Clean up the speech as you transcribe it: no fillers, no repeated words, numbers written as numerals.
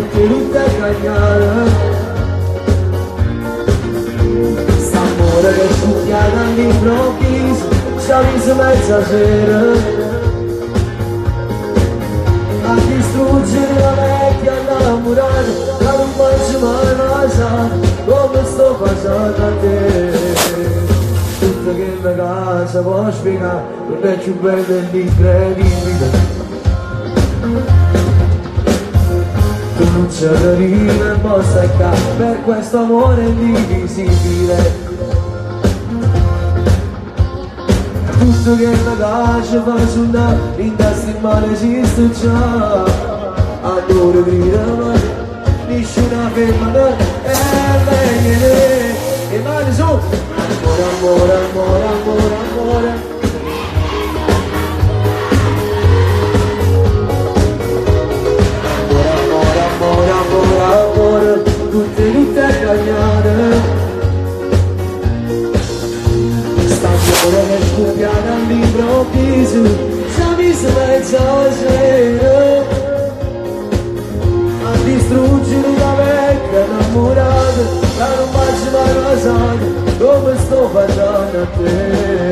tutte a cagnare. St'amore che scucchiata all'improvviso, sciavise mezza sera a distruggere la vecchia innamorata, che non faccio mai lasciare come sto facendo a te. Tutto che mi casa può spiegare, non è più bello dell'incredibile. Tu non ci arrivi e posso staccare per questo amore indivisibile. Tutto che mi piace fa suonare, in testa in mano esiste già. Adoro grida ma nessuna ferma e viene e mani su. Amore, amore, amore, amore, amore. Tutte a cagnare. St'amore che scoppiata all'improvviso, sciavise mezza sera a distruggere una vecchia innamorata, che non faccio mai lasciare come sto facendo a te.